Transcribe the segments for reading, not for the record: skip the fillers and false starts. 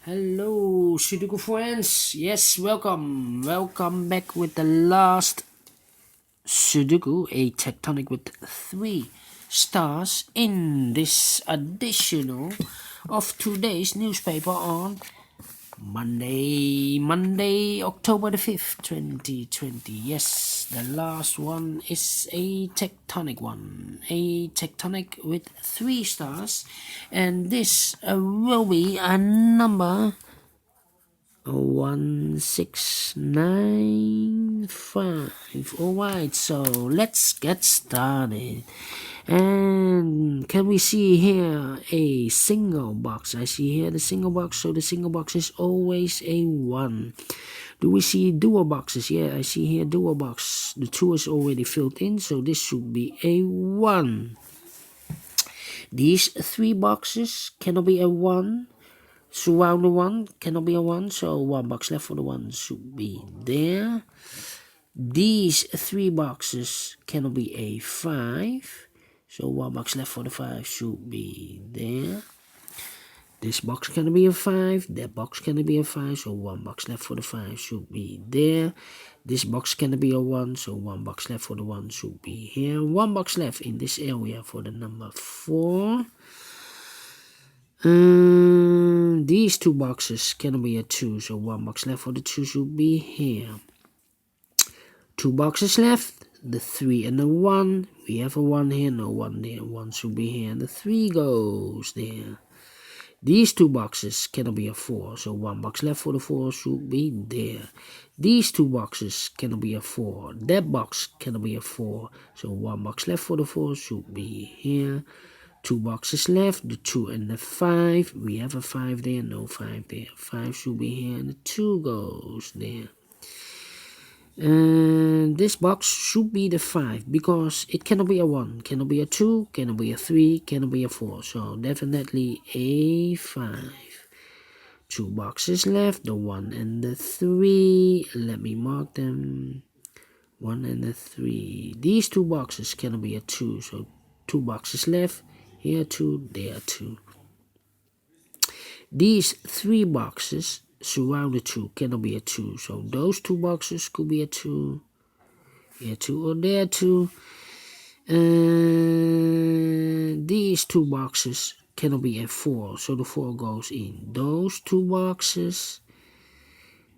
Hello, Sudoku friends. Yes, welcome back with the last Sudoku, a tectonic with 3 stars in this additional of today's newspaper on Monday, October the 5th, 2020. Yes, the last one is a tectonic one, a tectonic with 3 stars, and this will be a number 1695. Alright, so let's get started. And can we see here a single box? I see here the single box, so the single box is always a 1. Do we see dual boxes? Yeah, I see here dual box. The 2 is already filled in, so this should be a 1. These 3 boxes cannot be a 1. Surround the 1 cannot be a 1, so 1 box left for the 1 should be there. These 3 boxes cannot be a 5, so 1 box left for the 5 should be there. This box cannot be a 5, that box cannot be a 5, so 1 box left for the 5 should be there. This box cannot be a 1, so 1 box left for the 1 should be here. 1 box left in this area for the number 4. These 2 boxes cannot be a 2, so 1 box left for the 2 should be here. 2 boxes left, the 3 and the 1. We have a 1 here, no 1 there. 1 should be here, and the 3 goes there. These 2 boxes cannot be a 4, so 1 box left for the 4 should be there. These 2 boxes cannot be a 4. That box cannot be a 4, so 1 box left for the 4 should be here. 2 boxes left, the 2 and the 5. We have a 5 there, no 5 there. 5 should be here, and the 2 goes there. And this box should be the 5, because it cannot be a 1, cannot be a 2, cannot be a 3, cannot be a 4. So definitely a 5. 2 boxes left, the 1 and the 3. Let me mark them. 1 and the 3. These 2 boxes cannot be a 2, so 2 boxes left. Here 2, there 2. These 3 boxes surround the 2 cannot be a 2, so those 2 boxes could be a 2. Here 2 or there 2. And these 2 boxes cannot be a 4, so the 4 goes in those 2 boxes.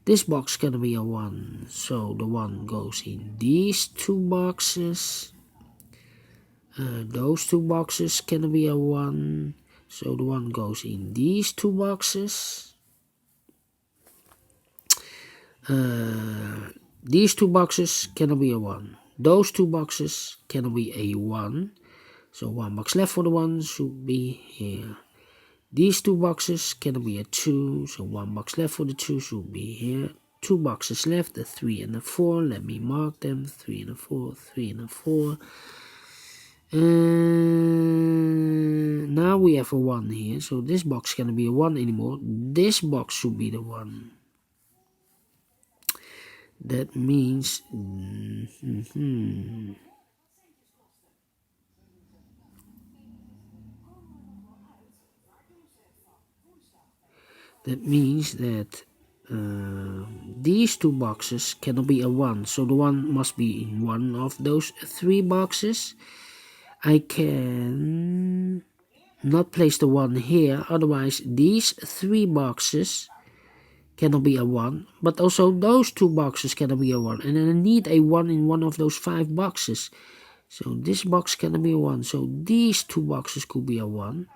This box cannot be a 1, so the 1 goes in these 2 boxes. Those 2 boxes cannot be a 1, so the 1 goes in these 2 boxes. These 2 boxes cannot be a 1. Those 2 boxes cannot be a 1, so 1 box left for the 1 should be here. These 2 boxes cannot be a 2, so 1 box left for the 2 should be here. 2 boxes left, the 3 and the 4. Let me mark them. 3 and the 4, 3 and the 4. Now we have a 1 here, so this box cannot be a 1 anymore. This box should be the 1. That means that these 2 boxes cannot be a 1, so the 1 must be in one of those 3 boxes. I can not place the 1 here, otherwise these 3 boxes cannot be a 1, but also those 2 boxes cannot be a 1, and I need a 1 in one of those 5 boxes. So this box cannot be a 1, so these 2 boxes could be a 1.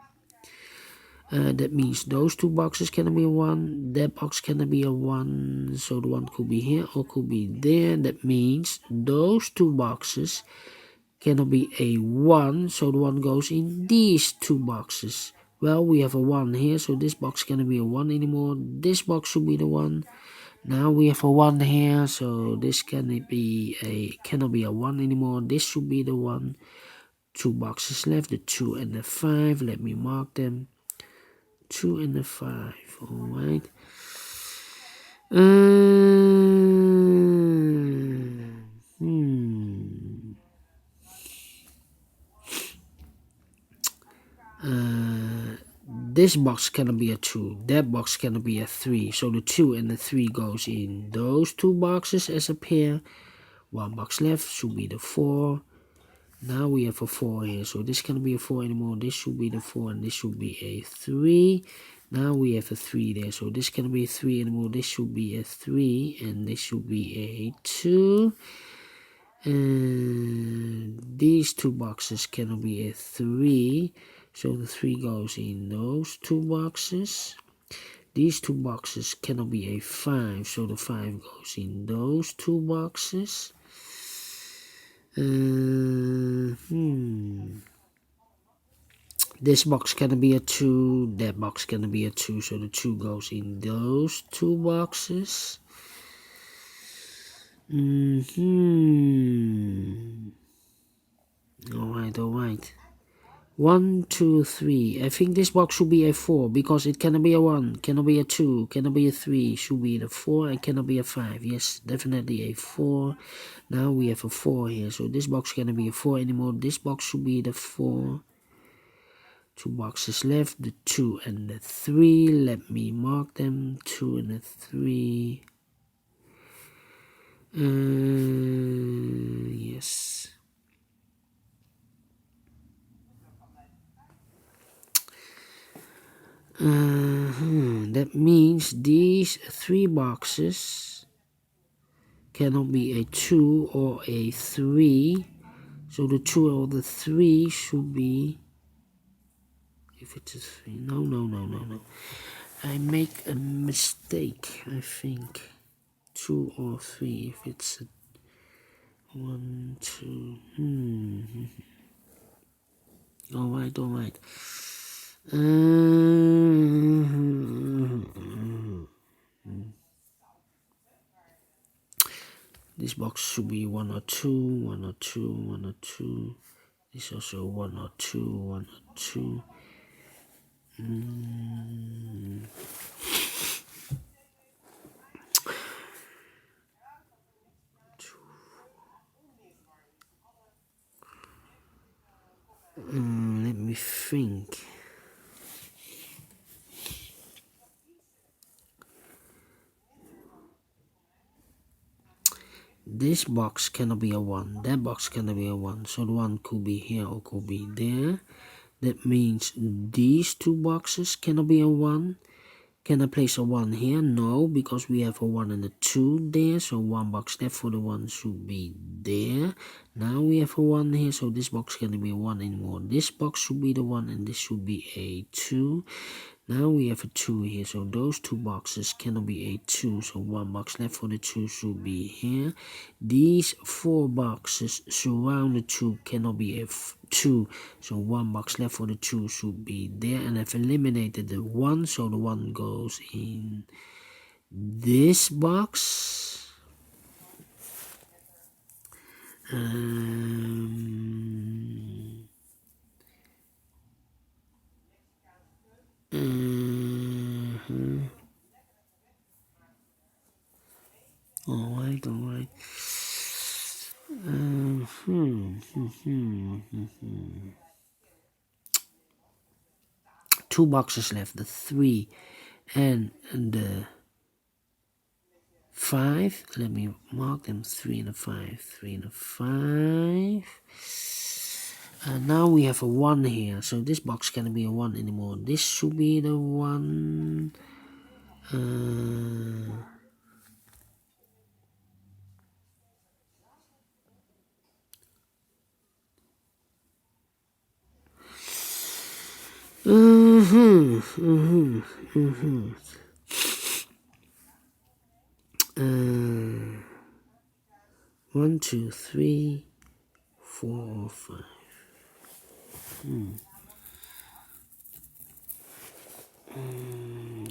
That means those 2 boxes cannot be a 1, that box cannot be a 1, so the 1 could be here or could be there. That means those 2 boxes cannot be a 1, so the 1 goes in these 2 boxes. Well, we have a 1 here, so this box cannot be a 1 anymore. This box should be the 1. Now we have a 1 here, so this cannot be a 1 anymore. This should be the 1. 2 boxes left, the 2 and the 5. Let me mark them. 2 and the 5. Alright. this box cannot be a 2, that box cannot be a 3, so the 2 and the 3 goes in those two boxes as a pair. One box left should be the 4. Now we have a 4 here, so this cannot be a 4 anymore. This should be the 4 and this should be a 3. Now we have a 3 there, so this cannot be a 3 anymore. This should be a 3 and this should be a 2. And these two boxes cannot be a 3, so the 3 goes in those two boxes. These two boxes cannot be a 5, so the 5 goes in those two boxes. This box cannot be a 2, that box cannot be a 2, so the 2 goes in those two boxes. Alright. 1, 2, 3. I think this box should be a 4 because it cannot be a 1, cannot be a 2, cannot be a 3, should be the 4 and cannot be a 5. Yes, definitely a 4. Now we have a 4 here, so this box cannot be a 4 anymore. This box should be the 4. 2 boxes left, the 2 and the 3. Let me mark them, 2 and the 3. Yes. That means these 3 boxes cannot be a 2 or a 3. So the 2 or the 3 should be, if it's a 3, no. I make a mistake, I think. 2 or 3, if it's a 1, 2. Alright. This box should be 1 or 2, 1 or 2, 1 or 2. This also 1 or 2, 1 or 2. Let me think. This box cannot be a 1, that box cannot be a 1, so the 1 could be here or could be there. That means these two boxes cannot be a 1. Can I place a 1 here? No, because we have a 1 and a 2 there, so 1 box left for the 1 should be there. Now we have a 1 here, so this box cannot be a 1 anymore. This box should be the 1 and this should be a 2. Now we have a 2 here, so those two boxes cannot be a 2, so 1 box left for the 2 should be here. These 4 boxes surround the 2 cannot be a 2, so 1 box left for the 2 should be there, and I've eliminated the 1, so the 1 goes in this box. Alright. 2 boxes left, the 3 and the 5. Let me mark them, 3 and a 5, 3 and a 5. And now we have a 1 here, so this box cannot be a 1 anymore. This should be the 1. One, 2, 3, 4, 5.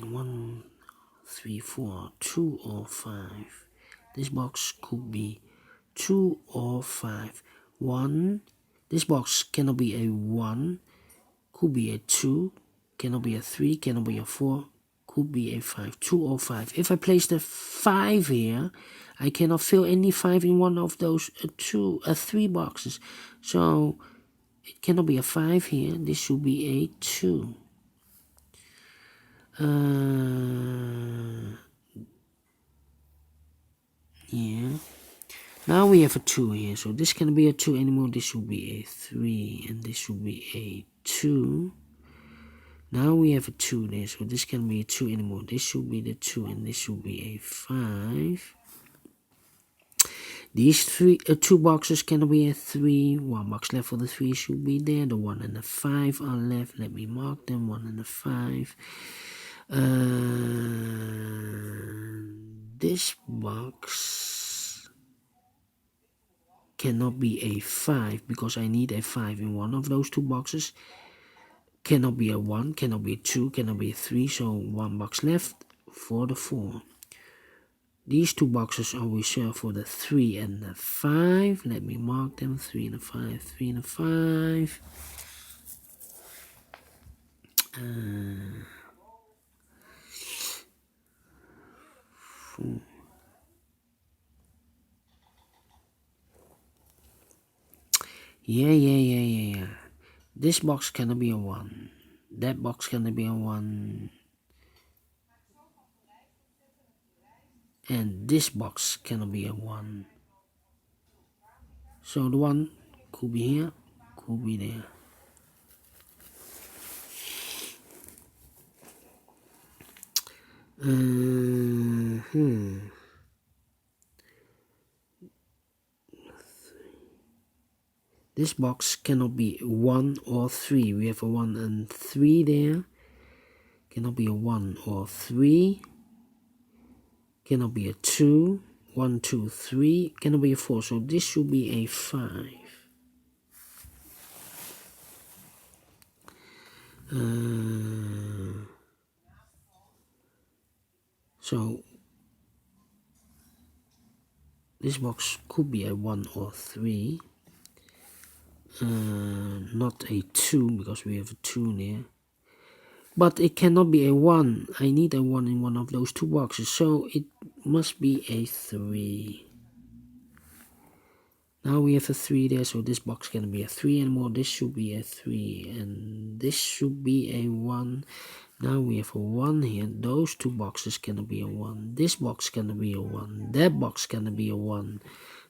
1, 3, 4, 2 or 5. This box could be 2 or 5. 1. This box cannot be a 1. Could be a 2. Cannot be a 3. Cannot be a 4. Could be a 5. 2 or 5. If I place the 5 here, I cannot fill any 5 in one of those 3 boxes. So it cannot be a 5 here. This should be a 2. Yeah. Now we have a 2 here, so this cannot be a 2 anymore. This should be a 3, and this should be a 2. Now we have a 2 there, so this can be a 2 anymore. This should be the 2, and this should be a 5. These 2 boxes can be a 3. 1 box left for the 3 should be there. The 1 and the 5 are left. Let me mark them. 1 and the 5. This box cannot be a 5 because I need a 5 in one of those 2 boxes. Cannot be a 1, cannot be a 2, cannot be a 3, so 1 box left for the 4. These 2 boxes are reserved for the 3 and the 5. Let me mark them. 3 and a 5, 3 and a 5. Yeah. This box cannot be a 1. That box cannot be a 1. And this box cannot be a 1. So the 1 could be here, could be there. This box cannot be 1 or 3. We have a 1 and 3 there. Cannot be a 1 or 3. Cannot be a 2. 1, 2, 3. Cannot be a 4. So this should be a 5. So this box could be a 1 or 3. Not a 2 because we have a 2 there. But it cannot be a 1. I need a 1 in one of those 2 boxes. So it must be a 3. Now we have a 3 there, so this box can be a 3 anymore. This should be a 3, and this should be a 1. Now we have a 1 here. Those 2 boxes cannot be a 1. This box cannot be a 1. That box cannot be a 1.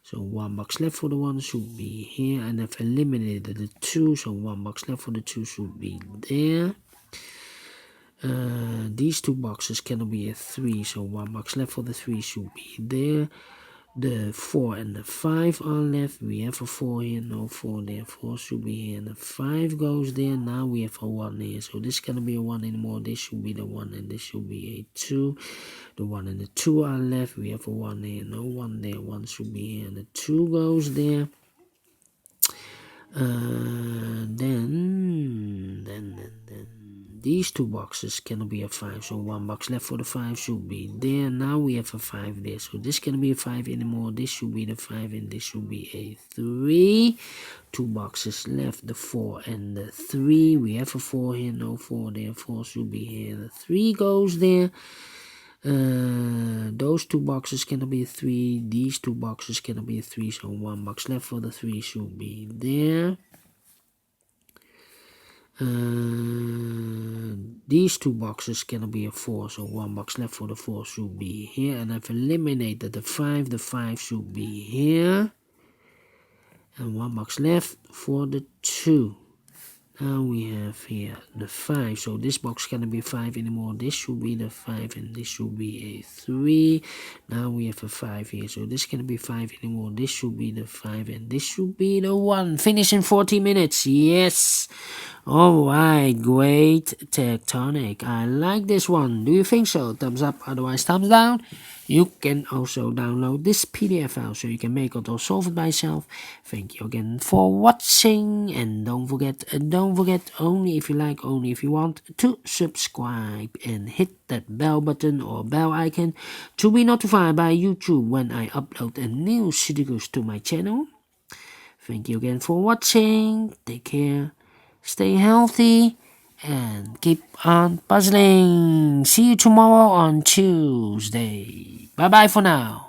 So 1 box left for the 1 should be here, and I've eliminated the 2, so 1 box left for the 2 should be there. These 2 boxes cannot be a 3, so 1 box left for the 3 should be there. The 4 and the 5 are left. We have a 4 here, no 4 there. 4 should be here, and the 5 goes there. Now we have a 1 here, so this cannot be a 1 anymore. This should be the 1, and this should be a 2. The 1 and the 2 are left. We have a 1 here, no 1 there. 1 should be here, and the 2 goes there. Then these 2 boxes cannot be a 5, so 1 box left for the 5 should be there. Now we have a 5 there, so this cannot be a 5 anymore. This should be the 5, and this should be a 3. 2 boxes left, the 4 and the 3. We have a 4 here, no 4 there. 4 should be here, the 3 goes there. Those 2 boxes cannot be a 3. These 2 boxes cannot be a 3, so 1 box left for the 3 should be there. These 2 boxes cannot be a 4, so 1 box left for the 4 should be here, and I've eliminated the 5. The 5 should be here, and 1 box left for the 2. Now we have here the 5, so this box cannot be 5 anymore. This should be the 5, and this should be a 3. Now we have a 5 here, so this cannot be 5 anymore. This should be the 5, and this should be the 1. Finish in 40 minutes, yes! Alright, great Tectonic. I like this one. Do you think so? Thumbs up, otherwise thumbs down. You can also download this PDF file so you can make it or solve it by yourself. Thank you again for watching, and don't forget, only if you like, only if you want, to subscribe and hit that bell button or bell icon to be notified by YouTube when I upload a new Sudokus to my channel. Thank you again for watching. Take care, stay healthy, and keep on puzzling. See you tomorrow on Tuesday. Bye bye for now.